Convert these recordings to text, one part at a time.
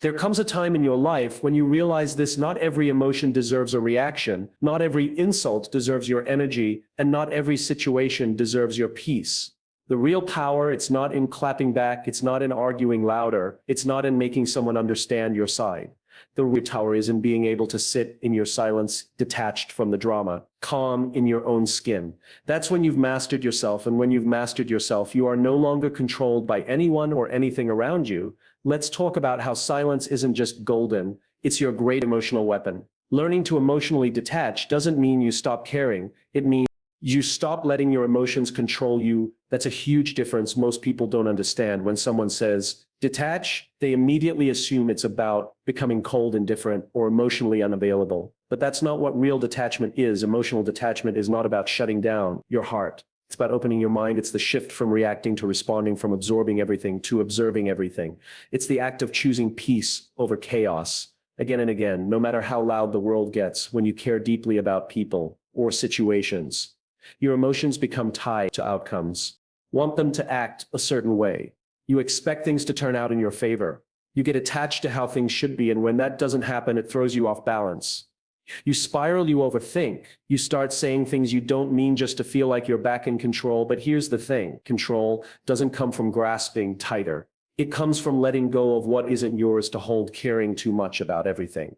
There comes a time in your life when you realize this: not every emotion deserves a reaction, not every insult deserves your energy, and not every situation deserves your peace. The real power, it's not in clapping back, it's not in arguing louder, it's not in making someone understand your side. The real power is in being able to sit in your silence, detached from the drama, calm in your own skin. That's when you've mastered yourself, and when you've mastered yourself, you are no longer controlled by anyone or anything around you. Let's talk about how silence isn't just golden, it's your great emotional weapon. Learning to emotionally detach doesn't mean you stop caring, it means you stop letting your emotions control you. That's a huge difference most people don't understand. When someone says detach, they immediately assume it's about becoming cold, indifferent, or emotionally unavailable. But that's not what real detachment is. Emotional detachment is not about shutting down your heart. It's about opening your mind. It's the shift from reacting to responding, from absorbing everything to observing everything. It's the act of choosing peace over chaos again and again, no matter how loud the world gets. When you care deeply about people or situations, your emotions become tied to outcomes. Want them to act a certain way. You expect things to turn out in your favor. You get attached to how things should be, and when that doesn't happen, it throws you off balance. You spiral, you overthink. You start saying things you don't mean just to feel like you're back in control. But here's the thing: control doesn't come from grasping tighter. It comes from letting go of what isn't yours to hold. Caring too much about everything,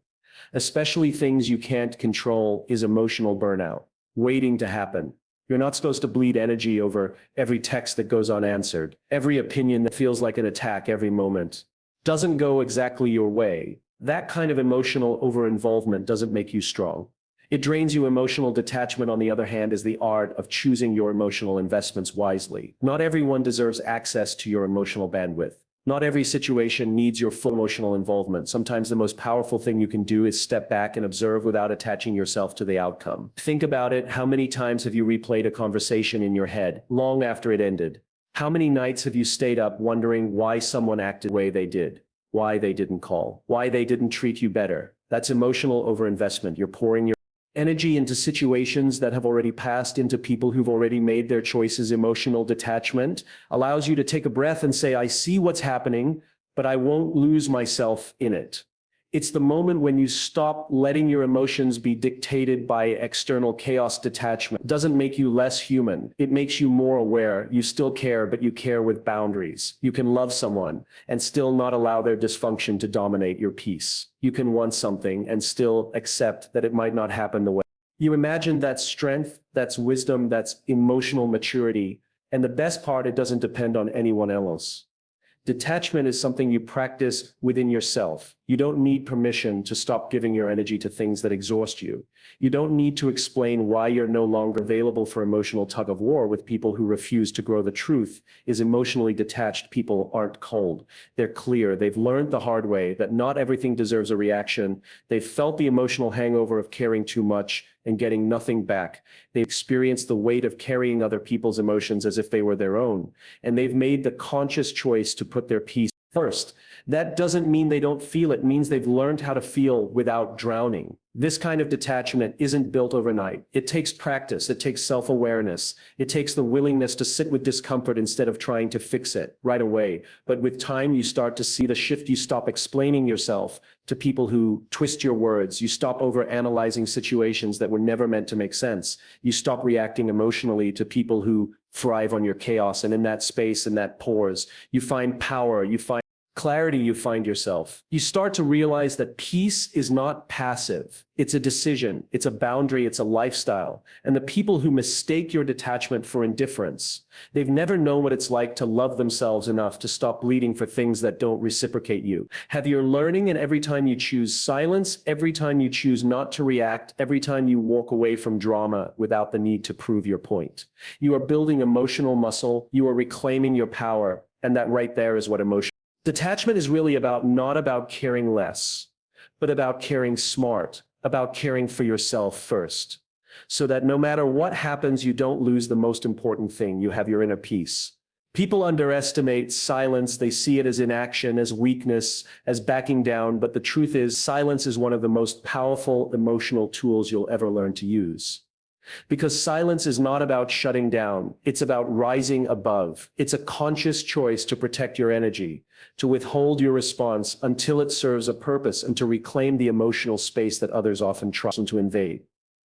especially things you can't control, is emotional burnout waiting to happen. You're not supposed to bleed energy over every text that goes unanswered, every opinion that feels like an attack every moment doesn't go exactly your way. That kind of emotional over-involvement doesn't make you strong. It drains you. Emotional detachment, on the other hand, is the art of choosing your emotional investments wisely. Not everyone deserves access to your emotional bandwidth. Not every situation needs your full emotional involvement. Sometimes the most powerful thing you can do is step back and observe without attaching yourself to the outcome. Think about it. How many times have you replayed a conversation in your head long after it ended? How many nights have you stayed up wondering why someone acted the way they did? Why they didn't call? Why they didn't treat you better? That's emotional overinvestment. You're pouring your energy into situations that have already passed, into people who've already made their choices. Emotional detachment allows you to take a breath and say, I see what's happening, but I won't lose myself in it. It's the moment when you stop letting your emotions be dictated by external chaos. Detachment doesn't make you less human. It makes you more aware. You still care, but you care with boundaries. You can love someone and still not allow their dysfunction to dominate your peace. You can want something and still accept that it might not happen the way you imagine. That's strength, that's wisdom, that's emotional maturity. And the best part, it doesn't depend on anyone else. Detachment is something you practice within yourself. You don't need permission to stop giving your energy to things that exhaust you. You don't need to explain why you're no longer available for emotional tug of war with people who refuse to grow. The truth is, emotionally detached people aren't cold. They're clear. They've learned the hard way that not everything deserves a reaction. They've felt the emotional hangover of caring too much and getting nothing back. They've experienced the weight of carrying other people's emotions as if they were their own. And they've made the conscious choice to put their peace first. That doesn't mean they don't feel it. It means they've learned how to feel without drowning. This kind of detachment isn't built overnight. It takes practice. It takes self-awareness. It takes the willingness to sit with discomfort instead of trying to fix it right away. But with time, you start to see the shift. You stop explaining yourself to people who twist your words. You stop over-analyzing situations that were never meant to make sense. You stop reacting emotionally to people who thrive on your chaos. And in that space, in that pause, you find power, you find clarity, you find yourself. You start to realize that peace is not passive. It's a decision, it's a boundary, it's a lifestyle. And the people who mistake your detachment for indifference, they've never known what it's like to love themselves enough to stop bleeding for things that don't reciprocate you. Have your learning, and every time you choose silence, every time you choose not to react, every time you walk away from drama without the need to prove your point. You are building emotional muscle, you are reclaiming your power, and that right there is what emotion. Detachment is really about, not about caring less, but about caring smart, about caring for yourself first, so that no matter what happens, you don't lose the most important thing. You have your inner peace. People underestimate silence. They see it as inaction, as weakness, as backing down. But the truth is, silence is one of the most powerful emotional tools you'll ever learn to use. Because silence is not about shutting down, it's about rising above. It's a conscious choice to protect your energy, to withhold your response until it serves a purpose, and to reclaim the emotional space that others often trust to invade.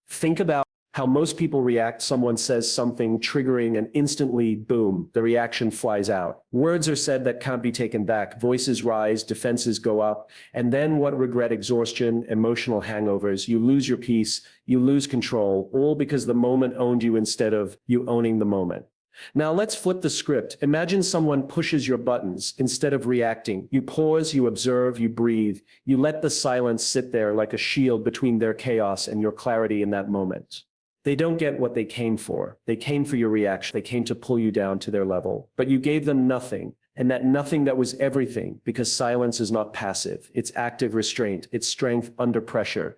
Think about how most people react. Someone says something triggering and instantly, boom, the reaction flies out. Words are said that can't be taken back. Voices rise, defenses go up. And then what? Regret, exhaustion, emotional hangovers. You lose your peace, you lose control, all because the moment owned you instead of you owning the moment. Now let's flip the script. Imagine someone pushes your buttons instead of reacting. You pause, you observe, you breathe. You let the silence sit there like a shield between their chaos and your clarity in that moment. They don't get what they came for. They came for your reaction. They came to pull you down to their level. But you gave them nothing, and that nothing that was everything, because silence is not passive. It's active restraint. It's strength under pressure.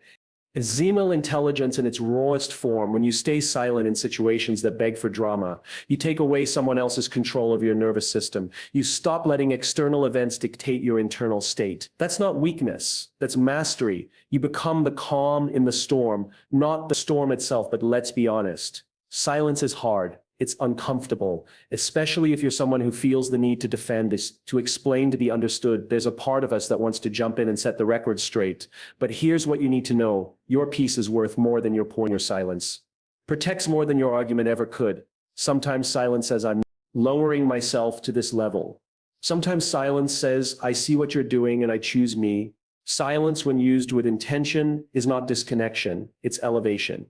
It's emotional intelligence in its rawest form. When you stay silent in situations that beg for drama, you take away someone else's control of your nervous system. You stop letting external events dictate your internal state. That's not weakness. That's mastery. You become the calm in the storm, not the storm itself. But let's be honest, silence is hard. It's uncomfortable, especially if you're someone who feels the need to defend this, to explain, to be understood. There's a part of us that wants to jump in and set the record straight. But here's what you need to know. Your peace is worth more than your silence. Protects more than your argument ever could. Sometimes silence says, I'm lowering myself to this level. Sometimes silence says, I see what you're doing and I choose me. Silence, when used with intention, is not disconnection, it's elevation.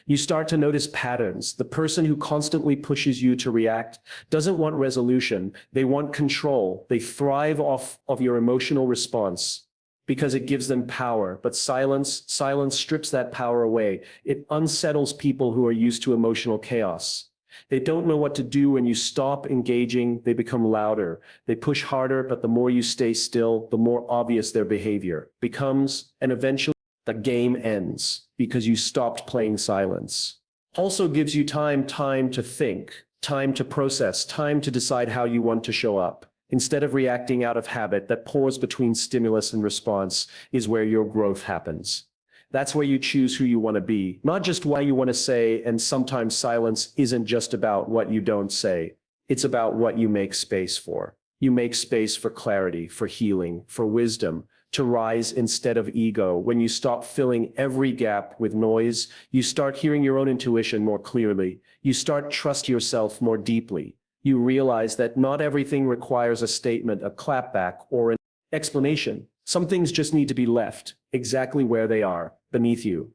You start to notice patterns. The person who constantly pushes you to react doesn't want resolution. They want control. They thrive off of your emotional response because it gives them power. But silence strips that power away. It unsettles people who are used to emotional chaos. They don't know what to do when you stop engaging. They become louder. They push harder, but the more you stay still, the more obvious their behavior becomes, and eventually the game ends because you stopped playing silence. Also gives you time to think, time to process, time to decide how you want to show up. Instead of reacting out of habit, that pause between stimulus and response is where your growth happens. That's where you choose who you want to be, not just what you want to say. And sometimes silence isn't just about what you don't say. It's about what you make space for. You make space for clarity, for healing, for wisdom, to rise instead of ego. When you stop filling every gap with noise, you start hearing your own intuition more clearly. You start trust yourself more deeply. You realize that not everything requires a statement, a clapback, or an explanation. Some things just need to be left exactly where they are, beneath you.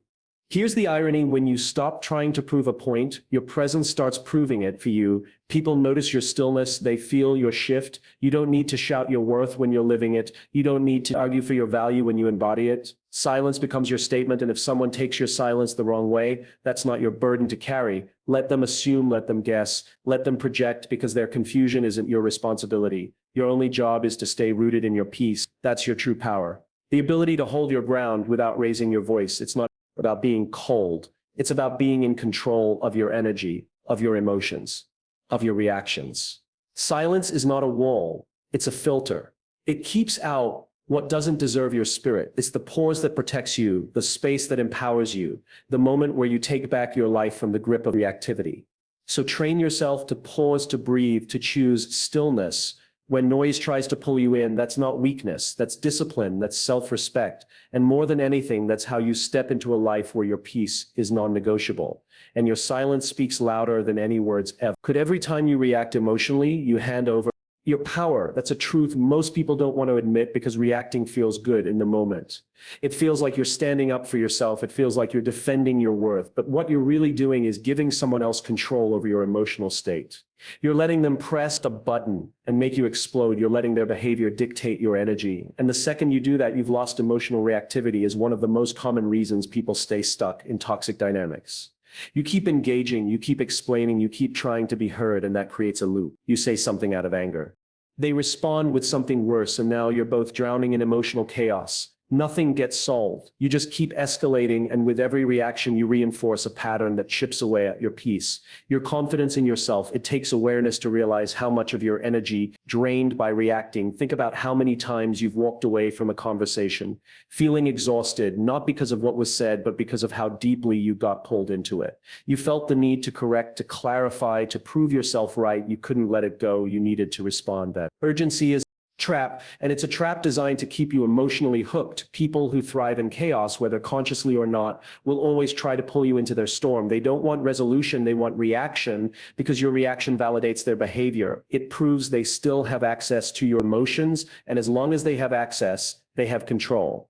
Here's the irony. When you stop trying to prove a point, your presence starts proving it for you. People notice your stillness. They feel your shift. You don't need to shout your worth when you're living it. You don't need to argue for your value when you embody it. Silence becomes your statement, and if someone takes your silence the wrong way, that's not your burden to carry. Let them assume, let them guess, let them project, because their confusion isn't your responsibility. Your only job is to stay rooted in your peace. That's your true power. The ability to hold your ground without raising your voice. It's not about being cold. It's about being in control of your energy, of your emotions, of your reactions. Silence is not a wall. It's a filter. It keeps out what doesn't deserve your spirit. It's the pause that protects you, the space that empowers you, the moment where you take back your life from the grip of reactivity. So train yourself to pause, to breathe, to choose stillness. When noise tries to pull you in, that's not weakness, that's discipline, that's self-respect. And more than anything, that's how you step into a life where your peace is non-negotiable. And your silence speaks louder than any words ever could. Every time you react emotionally, you hand over your power. That's a truth most people don't want to admit, because reacting feels good in the moment. It feels like you're standing up for yourself. It feels like you're defending your worth. But what you're really doing is giving someone else control over your emotional state. You're letting them press a button and make you explode. You're letting their behavior dictate your energy. And the second you do that, you've lost. Emotional reactivity is one of the most common reasons people stay stuck in toxic dynamics. You keep engaging, you keep explaining, you keep trying to be heard, and that creates a loop. You say something out of anger. They respond with something worse, and now you're both drowning in emotional chaos. nothing gets solved. You just keep escalating, and with every reaction, you reinforce a pattern that chips away at your peace. Your confidence in yourself, it takes awareness to realize how much of your energy drained by reacting. Think about how many times you've walked away from a conversation, feeling exhausted, not because of what was said, but because of how deeply you got pulled into it. You felt the need to correct, to clarify, to prove yourself right. You couldn't let it go. You needed to respond. That urgency is trap, and it's a trap designed to keep you emotionally hooked. People who thrive in chaos, whether consciously or not, will always try to pull you into their storm. They don't want resolution, they want reaction, because your reaction validates their behavior. It proves they still have access to your emotions, and as long as they have access, they have control.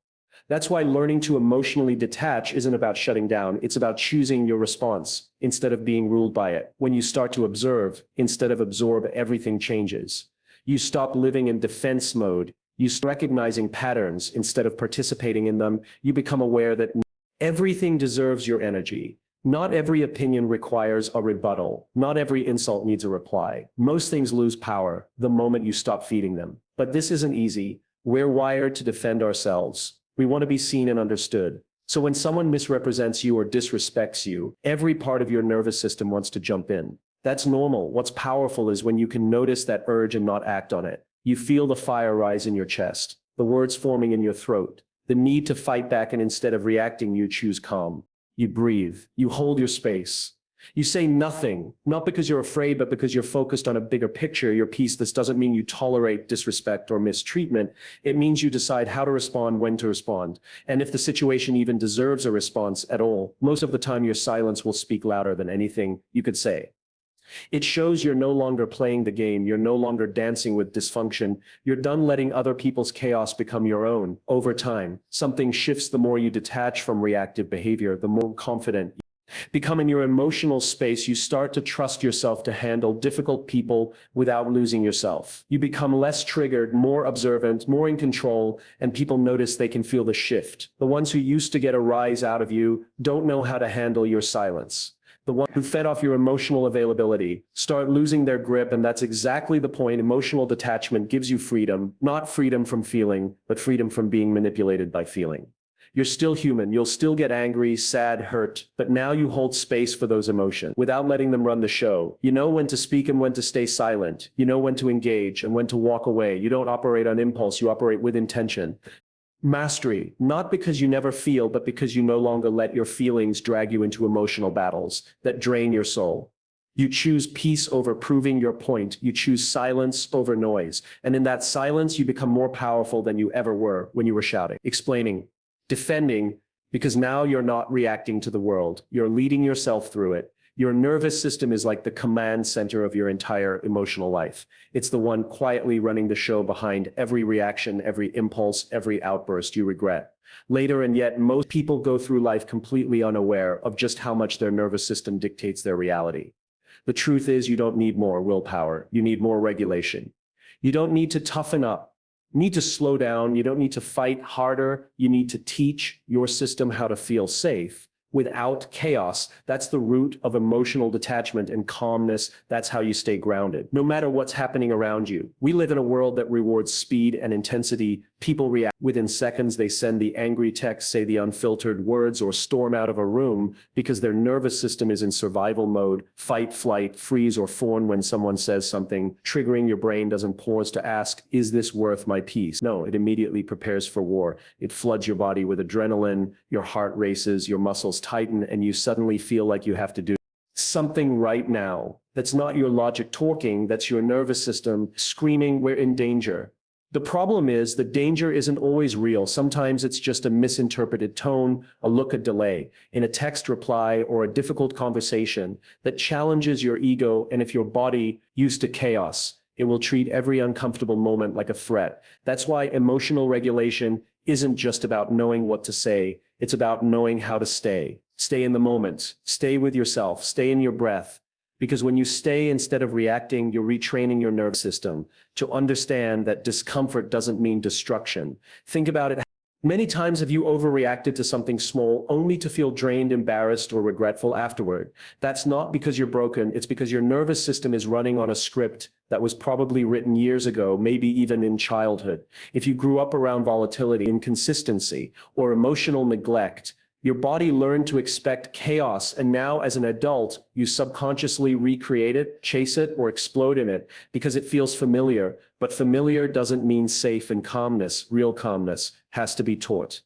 That's why learning to emotionally detach isn't about shutting down. It's about choosing your response instead of being ruled by it. When you start to observe instead of absorb, everything changes. You stop living in defense mode. You start recognizing patterns instead of participating in them. You become aware that everything deserves your energy. Not every opinion requires a rebuttal. Not every insult needs a reply. Most things lose power the moment you stop feeding them. But this isn't easy. We're wired to defend ourselves. We want to be seen and understood. So when someone misrepresents you or disrespects you, every part of your nervous system wants to jump in. That's normal. What's powerful is when you can notice that urge and not act on it. You feel the fire rise in your chest, the words forming in your throat, the need to fight back, and instead of reacting, you choose calm. You breathe. You hold your space. You say nothing, not because you're afraid, but because you're focused on a bigger picture, your peace. This doesn't mean you tolerate disrespect or mistreatment. It means you decide how to respond, when to respond, and if the situation even deserves a response at all. Most of the time, your silence will speak louder than anything you could say. It shows you're no longer playing the game. You're no longer dancing with dysfunction. You're done letting other people's chaos become your own. Over time, something shifts. The more you detach from reactive behavior, the more confident you become in your emotional space. You start to trust yourself to handle difficult people without losing yourself. You become less triggered, more observant, more in control, and people notice. They can feel the shift. The ones who used to get a rise out of you don't know how to handle your silence. The one who fed off your emotional availability start losing their grip, and that's exactly the point. Emotional detachment gives you freedom, not freedom from feeling, but freedom from being manipulated by feeling. You're still human. You'll still get angry, sad, hurt, but now you hold space for those emotions without letting them run the show. You know when to speak and when to stay silent. You know when to engage and when to walk away. You don't operate on impulse. You operate with intention. Mastery, not because you never feel, but because you no longer let your feelings drag you into emotional battles that drain your soul. You choose peace over proving your point. You choose silence over noise. And in that silence, you become more powerful than you ever were when you were shouting, explaining, defending, because now you're not reacting to the world. You're leading yourself through it. Your nervous system is like the command center of your entire emotional life. It's the one quietly running the show behind every reaction, every impulse, every outburst you regret later. And yet most people go through life completely unaware of just how much their nervous system dictates their reality. The truth is, you don't need more willpower. You need more regulation. You don't need to toughen up. You need to slow down. You don't need to fight harder. You need to teach your system how to feel safe without chaos. That's the root of emotional detachment and calmness. That's how you stay grounded, no matter what's happening around you. We live in a world that rewards speed and intensity. People react within seconds. They send the angry text, say the unfiltered words, or storm out of a room because their nervous system is in survival mode, fight, flight, freeze, or fawn. When someone says something triggering, your brain doesn't pause to ask, is this worth my peace? No, it immediately prepares for war. It floods your body with adrenaline, your heart races, your muscles tighten, and you suddenly feel like you have to do something right now. That's not your logic talking, that's your nervous system screaming, we're in danger. The problem is the danger isn't always real. Sometimes it's just a misinterpreted tone, a look, a delay in a text reply, or a difficult conversation that challenges your ego. And if your body used to chaos, it will treat every uncomfortable moment like a threat. That's why emotional regulation isn't just about knowing what to say. It's about knowing how to stay. Stay in the moment. Stay with yourself. Stay in your breath. Because when you stay instead of reacting, you're retraining your nervous system to understand that discomfort doesn't mean destruction. Think about it. Many times have you overreacted to something small only to feel drained, embarrassed, or regretful afterward? That's not because you're broken, it's because your nervous system is running on a script that was probably written years ago, maybe even in childhood. If you grew up around volatility, inconsistency, or emotional neglect, your body learned to expect chaos, and now as an adult, you subconsciously recreate it, chase it, or explode in it because it feels familiar. But familiar doesn't mean safe, and calmness, real calmness, has to be taught.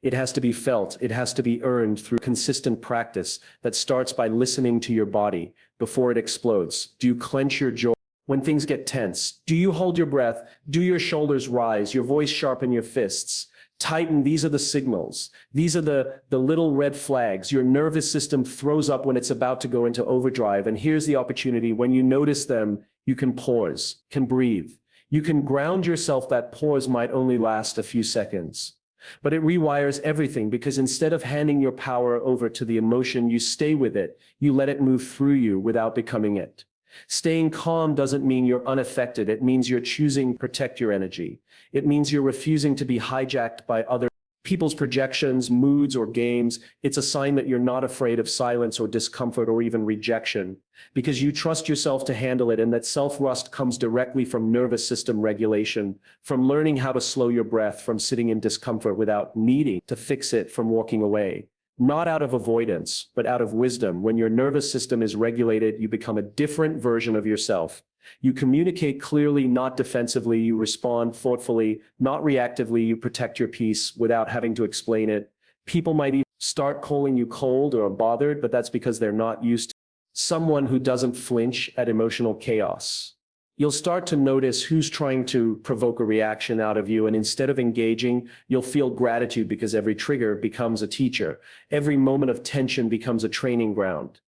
It has to be felt. It has to be earned through consistent practice that starts by listening to your body before it explodes. Do you clench your jaw when things get tense? Do you hold your breath? Do your shoulders rise? Your voice sharpen your fists? Tighten. These are the signals. These are the little red flags your nervous system throws up when it's about to go into overdrive. And here's the opportunity. When you notice them, you can pause, can breathe. You can ground yourself. That pause might only last a few seconds, but it rewires everything, because instead of handing your power over to the emotion, you stay with it. You let it move through you without becoming it. Staying calm doesn't mean you're unaffected. It means you're choosing to protect your energy. It means you're refusing to be hijacked by other people's projections, moods, or games. It's a sign that you're not afraid of silence or discomfort or even rejection, because you trust yourself to handle it. And that self-trust comes directly from nervous system regulation, from learning how to slow your breath, from sitting in discomfort without needing to fix it, from walking away. Not out of avoidance, but out of wisdom. When your nervous system is regulated, you become a different version of yourself. You communicate clearly, not defensively. You respond thoughtfully, not reactively. You protect your peace without having to explain it. People might even start calling you cold or bothered, but that's because they're not used to someone who doesn't flinch at emotional chaos. You'll start to notice who's trying to provoke a reaction out of you, and instead of engaging, you'll feel gratitude, because every trigger becomes a teacher. Every moment of tension becomes a training ground.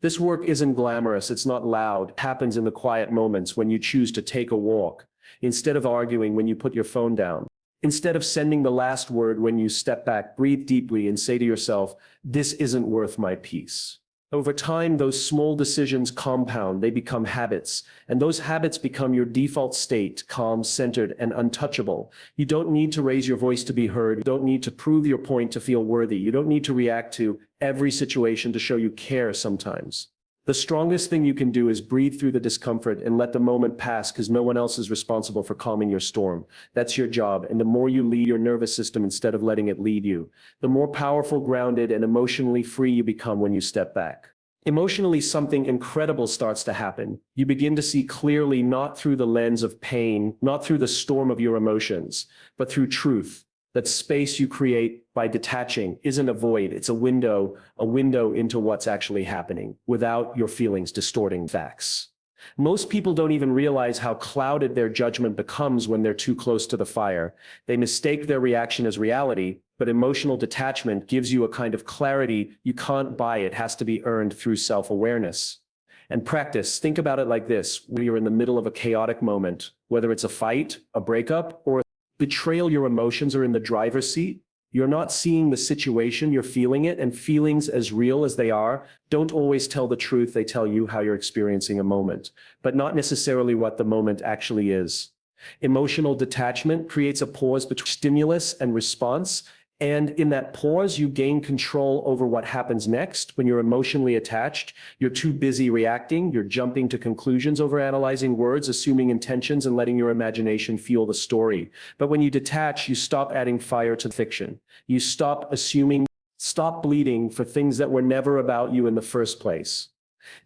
This work isn't glamorous, it's not loud. It happens in the quiet moments, when you choose to take a walk instead of arguing, when you put your phone down. Instead of sending the last word, when you step back, breathe deeply, and say to yourself, "This isn't worth my peace." Over time, those small decisions compound. They become habits, and those habits become your default state: calm, centered, and untouchable. You don't need to raise your voice to be heard. You don't need to prove your point to feel worthy. You don't need to react to every situation to show you care sometimes. The strongest thing you can do is breathe through the discomfort and let the moment pass, because no one else is responsible for calming your storm. That's your job. And the more you lead your nervous system instead of letting it lead you, the more powerful, grounded, and emotionally free you become when you step back. Emotionally, something incredible starts to happen. You begin to see clearly, not through the lens of pain, not through the storm of your emotions, but through truth. That space you create by detaching isn't a void, it's a window into what's actually happening, without your feelings distorting facts. Most people don't even realize how clouded their judgment becomes when they're too close to the fire. They mistake their reaction as reality, but emotional detachment gives you a kind of clarity you can't buy. It has to be earned through self-awareness and practice. Think about it like this: when you're in the middle of a chaotic moment, whether it's a fight, a breakup, or betrayal, your emotions are in the driver's seat. You're not seeing the situation, you're feeling it, and feelings, as real as they are, don't always tell the truth. They tell you how you're experiencing a moment, but not necessarily what the moment actually is. Emotional detachment creates a pause between stimulus and response, and in that pause, you gain control over what happens next. When you're emotionally attached, you're too busy reacting, you're jumping to conclusions, overanalyzing words, assuming intentions, and letting your imagination fuel the story. But when you detach, you stop adding fire to fiction. You stop assuming, stop bleeding for things that were never about you in the first place.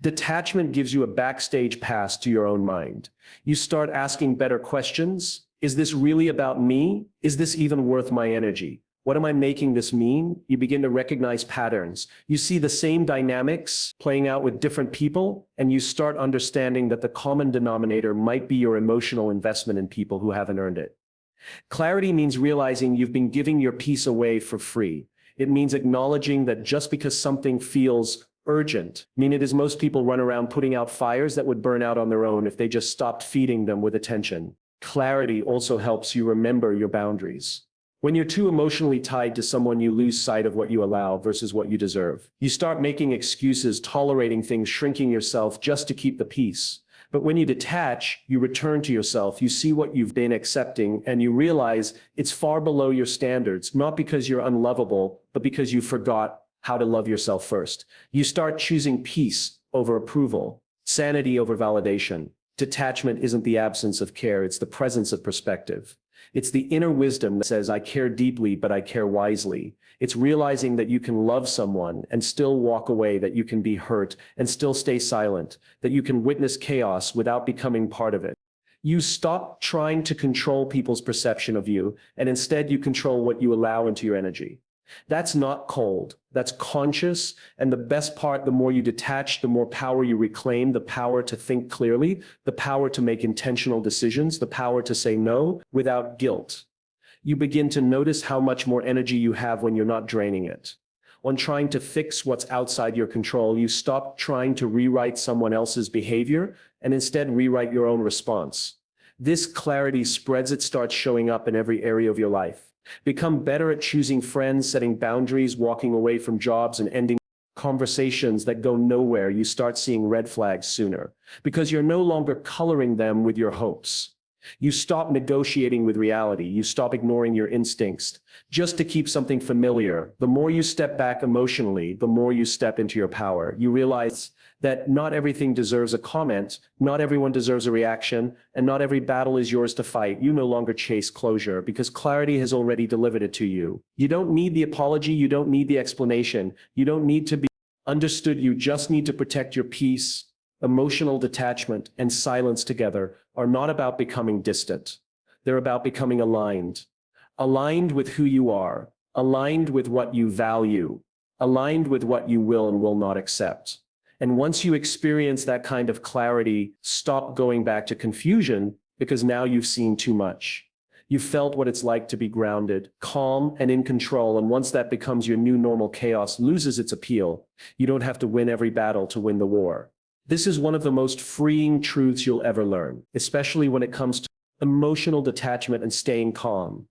Detachment gives you a backstage pass to your own mind. You start asking better questions. Is this really about me? Is this even worth my energy? What am I making this mean? You begin to recognize patterns. You see the same dynamics playing out with different people, and you start understanding that the common denominator might be your emotional investment in people who haven't earned it. Clarity means realizing you've been giving your peace away for free. It means acknowledging that just because something feels urgent, most people run around putting out fires that would burn out on their own if they just stopped feeding them with attention. Clarity also helps you remember your boundaries. When you're too emotionally tied to someone, you lose sight of what you allow versus what you deserve. You start making excuses, tolerating things, shrinking yourself just to keep the peace. But when you detach, you return to yourself, you see what you've been accepting, and you realize it's far below your standards, not because you're unlovable, but because you forgot how to love yourself first. You start choosing peace over approval, sanity over validation. Detachment isn't the absence of care, it's the presence of perspective. It's the inner wisdom that says, I care deeply, but I care wisely. It's realizing that you can love someone and still walk away, that you can be hurt and still stay silent, that you can witness chaos without becoming part of it. You stop trying to control people's perception of you, and instead you control what you allow into your energy. That's not cold, that's conscious, and the best part, the more you detach, the more power you reclaim, the power to think clearly, the power to make intentional decisions, the power to say no without guilt. You begin to notice how much more energy you have when you're not draining it. When trying to fix what's outside your control, you stop trying to rewrite someone else's behavior and instead rewrite your own response. This clarity spreads, it starts showing up in every area of your life. Become better at choosing friends, setting boundaries, walking away from jobs, and ending conversations that go nowhere. You start seeing red flags sooner because you're no longer coloring them with your hopes. You stop negotiating with reality. You stop ignoring your instincts just to keep something familiar. The more you step back emotionally, the more you step into your power. You realize that not everything deserves a comment, not everyone deserves a reaction, and not every battle is yours to fight. You no longer chase closure because clarity has already delivered it to you. You don't need the apology, you don't need the explanation, you don't need to be understood, you just need to protect your peace. Emotional detachment and silence together are not about becoming distant. They're about becoming aligned. Aligned with who you are, aligned with what you value, aligned with what you will and will not accept. And once you experience that kind of clarity, stop going back to confusion because now you've seen too much. You've felt what it's like to be grounded, calm, and in control. And once that becomes your new normal, chaos loses its appeal. You don't have to win every battle to win the war. This is one of the most freeing truths you'll ever learn, especially when it comes to emotional detachment and staying calm.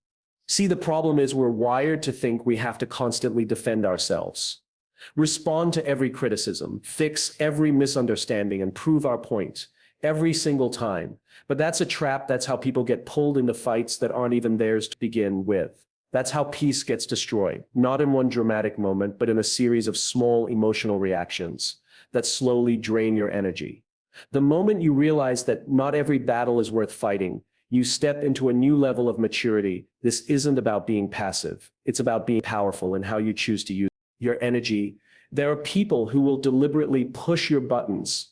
See, the problem is we're wired to think we have to constantly defend ourselves, respond to every criticism, fix every misunderstanding, and prove our point every single time. But that's a trap. That's how people get pulled into fights that aren't even theirs to begin with. That's how peace gets destroyed, not in one dramatic moment, but in a series of small emotional reactions that slowly drain your energy. The moment you realize that not every battle is worth fighting, you step into a new level of maturity. This isn't about being passive. It's about being powerful in how you choose to use your energy. There are people who will deliberately push your buttons,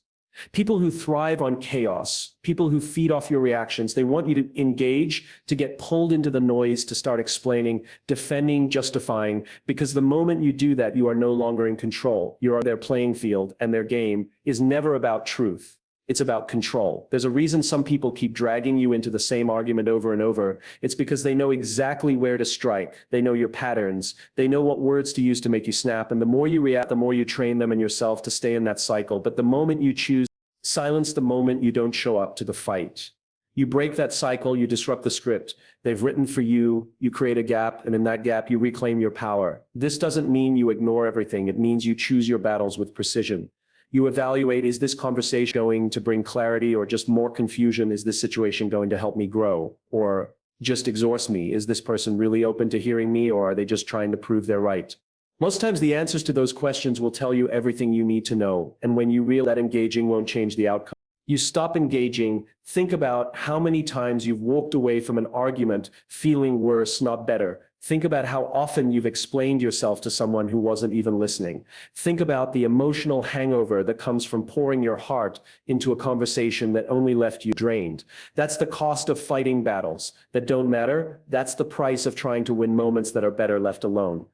people who thrive on chaos, people who feed off your reactions. They want you to engage, to get pulled into the noise, to start explaining, defending, justifying, because the moment you do that, you are no longer in control. You're on their playing field, and their game is never about truth. It's about control. There's a reason some people keep dragging you into the same argument over and over. It's because they know exactly where to strike. They know your patterns. They know what words to use to make you snap. And the more you react, the more you train them and yourself to stay in that cycle. But the moment you choose silence, the moment you don't show up to the fight, you break that cycle, you disrupt the script. They've written for you, you create a gap, and in that gap, you reclaim your power. This doesn't mean you ignore everything. It means you choose your battles with precision. You evaluate, is this conversation going to bring clarity or just more confusion? Is this situation going to help me grow or just exhaust me? Is this person really open to hearing me, or are they just trying to prove they're right? Most times the answers to those questions will tell you everything you need to know. And when you realize that engaging won't change the outcome, you stop engaging. Think about how many times you've walked away from an argument feeling worse, not better. Think about how often you've explained yourself to someone who wasn't even listening. Think about the emotional hangover that comes from pouring your heart into a conversation that only left you drained. That's the cost of fighting battles that don't matter. That's the price of trying to win moments that are better left alone.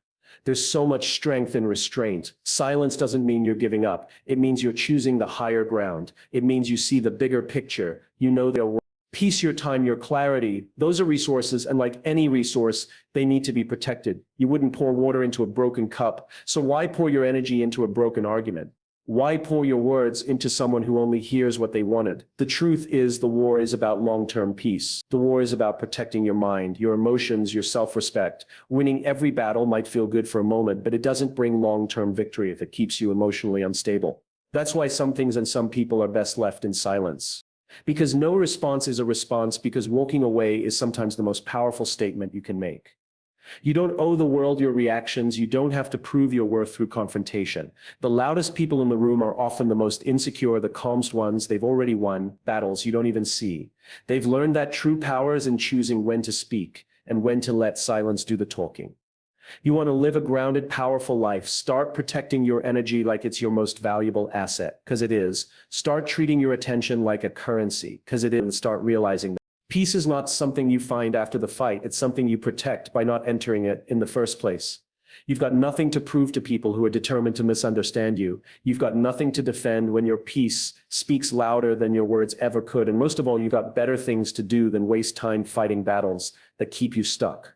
There's so much strength in restraint. Silence doesn't mean you're giving up. It means you're choosing the higher ground. It means you see the bigger picture. You know their peace, your time, your clarity. Those are resources, and like any resource, they need to be protected. You wouldn't pour water into a broken cup. So why pour your energy into a broken argument? Why pour your words into someone who only hears what they wanted? The truth is, the war is about long-term peace. The war is about protecting your mind, your emotions, your self-respect. Winning every battle might feel good for a moment, but it doesn't bring long-term victory if it keeps you emotionally unstable. That's why some things and some people are best left in silence. Because no response is a response, because walking away is sometimes the most powerful statement you can make. You don't owe the world your reactions. You don't have to prove your worth through confrontation. The loudest people in the room are often the most insecure, the calmest ones. They've already won battles you don't even see. They've learned that true power is in choosing when to speak and when to let silence do the talking. You want to live a grounded, powerful life. Start protecting your energy like it's your most valuable asset, because it is. Start treating your attention like a currency, because it is. And start realizing that peace is not something you find after the fight. It's something you protect by not entering it in the first place. You've got nothing to prove to people who are determined to misunderstand you. You've got nothing to defend when your peace speaks louder than your words ever could. And most of all, you've got better things to do than waste time fighting battles that keep you stuck.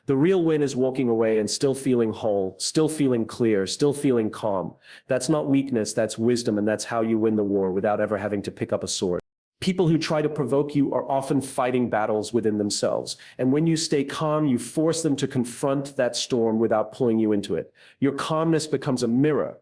The real win is walking away and still feeling whole, still feeling clear, still feeling calm. That's not weakness, that's wisdom, and that's how you win the war without ever having to pick up a sword. People who try to provoke you are often fighting battles within themselves. And when you stay calm, you force them to confront that storm without pulling you into it. Your calmness becomes a mirror.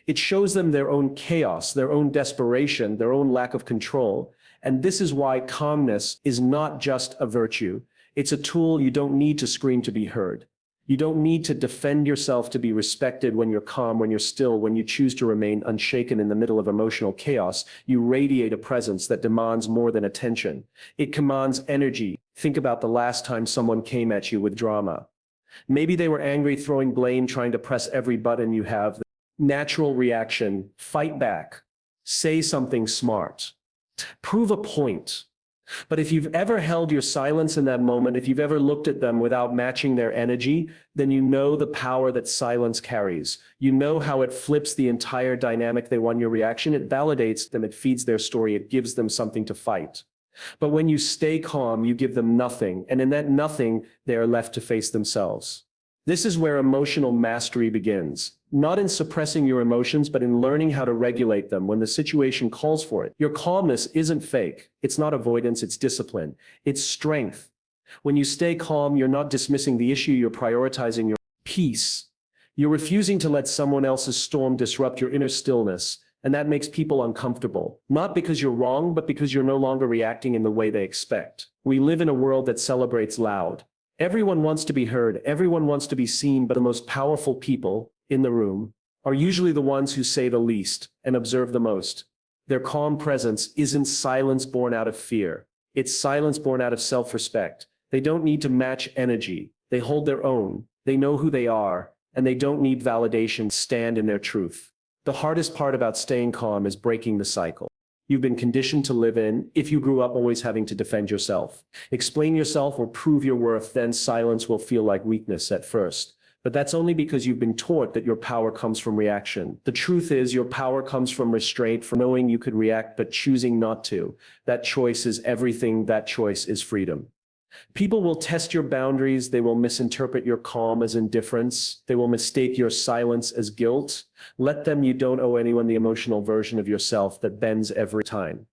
It shows them their own chaos, their own desperation, their own lack of control. And this is why calmness is not just a virtue. It's a tool. You don't need to scream to be heard. You don't need to defend yourself to be respected. When you're calm, when you're still, when you choose to remain unshaken in the middle of emotional chaos, you radiate a presence that demands more than attention. It commands energy. Think about the last time someone came at you with drama. Maybe they were angry, throwing blame, trying to press every button you have. The natural reaction: fight back. Say something smart. Prove a point. But if you've ever held your silence in that moment, if you've ever looked at them without matching their energy, then you know the power that silence carries. You know how it flips the entire dynamic. They want your reaction. It validates them. It feeds their story. It gives them something to fight. But when you stay calm, you give them nothing. And in that nothing, they are left to face themselves. This is where emotional mastery begins. Not in suppressing your emotions, but in learning how to regulate them when the situation calls for it. Your calmness isn't fake. It's not avoidance, it's discipline. It's strength. When you stay calm, you're not dismissing the issue, you're prioritizing your peace. You're refusing to let someone else's storm disrupt your inner stillness, and that makes people uncomfortable. Not because you're wrong, but because you're no longer reacting in the way they expect. We live in a world that celebrates loud. Everyone wants to be heard, everyone wants to be seen, but the most powerful people in the room are usually the ones who say the least and observe the most. Their calm presence isn't silence born out of fear. It's silence born out of self-respect. They don't need to match energy. They hold their own. They know who they are, and they don't need validation to stand in their truth. The hardest part about staying calm is breaking the cycle you've been conditioned to live in. If you grew up always having to defend yourself, explain yourself, or prove your worth, then silence will feel like weakness at first. But that's only because you've been taught that your power comes from reaction. The truth is, your power comes from restraint, from knowing you could react but choosing not to. That choice is everything. That choice is freedom. People will test your boundaries. They will misinterpret your calm as indifference. They will mistake your silence as guilt. Let them. You don't owe anyone the emotional version of yourself that bends every time.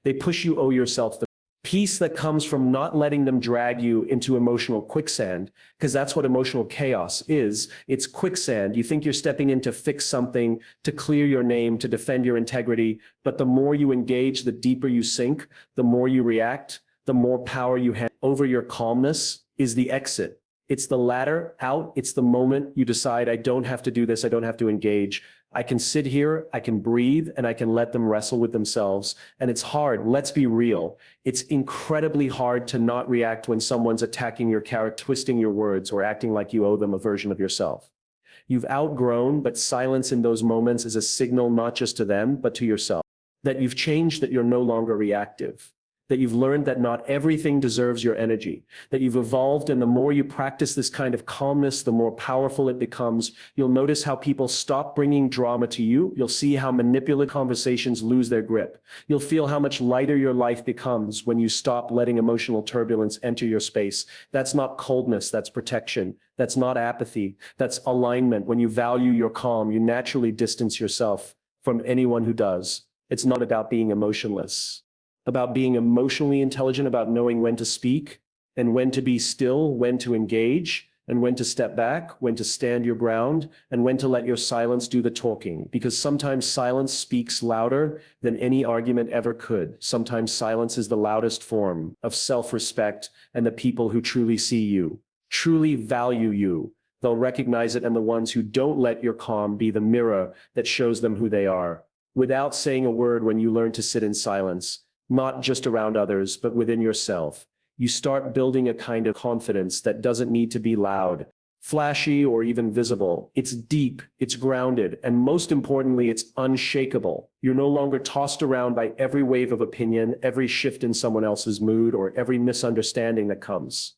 They push. You owe yourself the peace that comes from not letting them drag you into emotional quicksand, because that's what emotional chaos is. It's quicksand. You think you're stepping in to fix something, to clear your name, to defend your integrity, but the more you engage, the deeper you sink, the more you react, the more power you have over. Your calmness is the exit. It's the ladder out. It's the moment you decide, I don't have to do this. I don't have to engage. I can sit here, I can breathe, and I can let them wrestle with themselves. And it's hard. Let's be real. It's incredibly hard to not react when someone's attacking your character, twisting your words, or acting like you owe them a version of yourself you've outgrown. But silence in those moments is a signal, not just to them, but to yourself, that you've changed, that you're no longer reactive, that you've learned that not everything deserves your energy, that you've evolved. And the more you practice this kind of calmness, the more powerful it becomes. You'll notice how people stop bringing drama to you. You'll see how manipulative conversations lose their grip. You'll feel how much lighter your life becomes when you stop letting emotional turbulence enter your space. That's not coldness, that's protection. That's not apathy, that's alignment. When you value your calm, you naturally distance yourself from anyone who does. It's not about being emotionless, about being emotionally intelligent, about knowing when to speak and when to be still, when to engage. and when to step back, when to stand your ground, and when to let your silence do the talking. Because sometimes silence speaks louder than any argument ever could. Sometimes silence is the loudest form of self-respect, and the people who truly see you, truly value you, they'll recognize it, and the ones who don't let your calm be the mirror that shows them who they are. Without saying a word, when you learn to sit in silence, not just around others, but within yourself, you start building a kind of confidence that doesn't need to be loud, flashy, or even visible. It's deep, it's grounded, and most importantly, it's unshakable. You're no longer tossed around by every wave of opinion, every shift in someone else's mood, or every misunderstanding that comes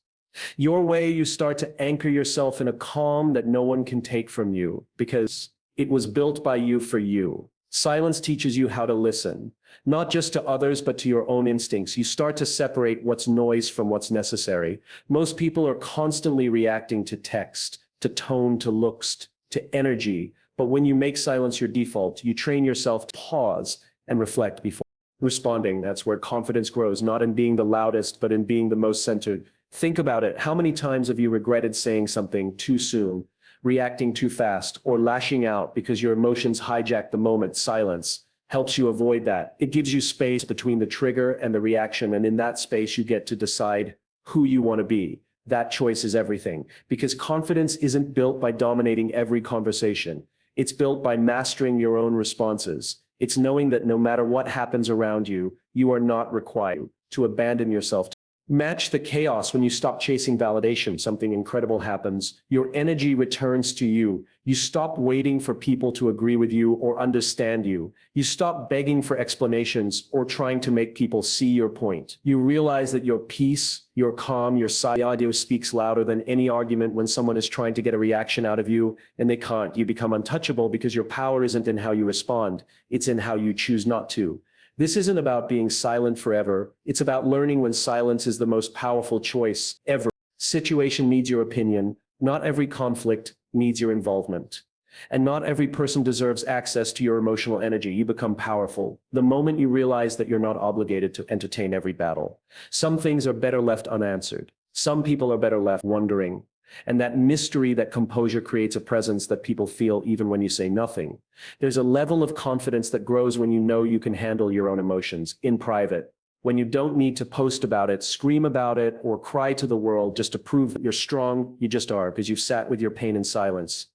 your way. You start to anchor yourself in a calm that no one can take from you, because it was built by you for you. Silence teaches you how to listen, not just to others, but to your own instincts. You start to separate what's noise from what's necessary. Most people are constantly reacting to text, to tone, to looks, to energy. But when you make silence your default, you train yourself to pause and reflect before responding. That's where confidence grows, not in being the loudest, but in being the most centered. Think about it. How many times have you regretted saying something too soon, reacting too fast, or lashing out because your emotions hijack the moment? Silence helps you avoid that. It gives you space between the trigger and the reaction, and in that space, you get to decide who you want to be. That choice is everything, because confidence isn't built by dominating every conversation. It's built by mastering your own responses. It's knowing that no matter what happens around you, you are not required to abandon yourself. Match the chaos. When you stop chasing validation, something incredible happens. Your energy returns to you. You stop waiting for people to agree with you or understand you. You stop begging for explanations or trying to make people see your point. You realize that your peace, your calm, your audio speaks louder than any argument. When someone is trying to get a reaction out of you and they can't, you become untouchable, because your power isn't in how you respond. It's in how you choose not to. This isn't about being silent forever. It's about learning when silence is the most powerful choice ever. Situation needs your opinion. Not every conflict needs your involvement. And not every person deserves access to your emotional energy. You become powerful the moment you realize that you're not obligated to entertain every battle. Some things are better left unanswered. Some people are better left wondering. And that mystery, that composure, creates a presence that people feel even when you say nothing. There's a level of confidence that grows when you know you can handle your own emotions in private, when you don't need to post about it, scream about it, or cry to the world just to prove that you're strong. You just are, because you've sat with your pain in silence.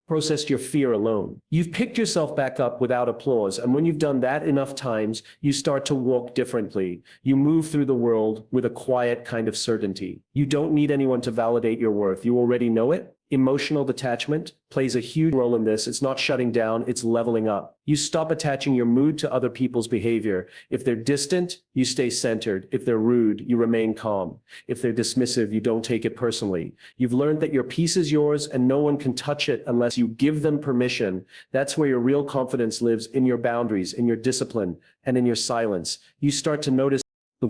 Processed your fear alone. You've picked yourself back up without applause, and when you've done that enough times, you start to walk differently. You move through the world with a quiet kind of certainty. You don't need anyone to validate your worth. You already know it. Emotional detachment plays a huge role in this. It's not shutting down, it's leveling up. You stop attaching your mood to other people's behavior. If they're distant, you stay centered. If they're rude, you remain calm. If they're dismissive, you don't take it personally. You've learned that your peace is yours and no one can touch it unless you give them permission. That's where your real confidence lives, in your boundaries, in your discipline, and in your silence. You start to notice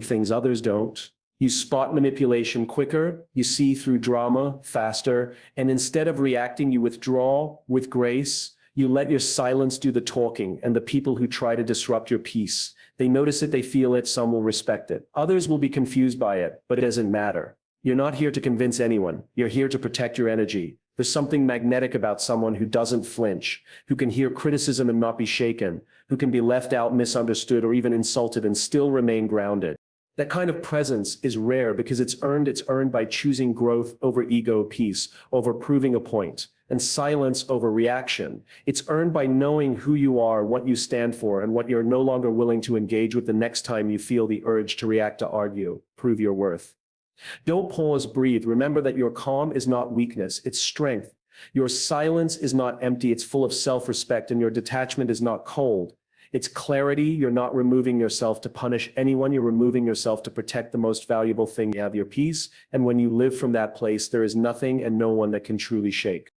things others don't. You spot manipulation quicker, you see through drama faster, and instead of reacting, you withdraw with grace. You let your silence do the talking, and the people who try to disrupt your peace, they notice it, they feel it, some will respect it. Others will be confused by it, but it doesn't matter. You're not here to convince anyone. You're here to protect your energy. There's something magnetic about someone who doesn't flinch, who can hear criticism and not be shaken, who can be left out, misunderstood, or even insulted and still remain grounded. That kind of presence is rare because it's earned by choosing growth over ego, peace over proving a point, and silence over reaction. It's earned by knowing who you are, what you stand for, and what you're no longer willing to engage with the next time you feel the urge to react, to argue, prove your worth. Don't pause, breathe. Remember that your calm is not weakness, it's strength. Your silence is not empty, it's full of self-respect, and your detachment is not cold. It's clarity. You're not removing yourself to punish anyone. You're removing yourself to protect the most valuable thing you have, your peace. And when you live from that place, there is nothing and no one that can truly shake.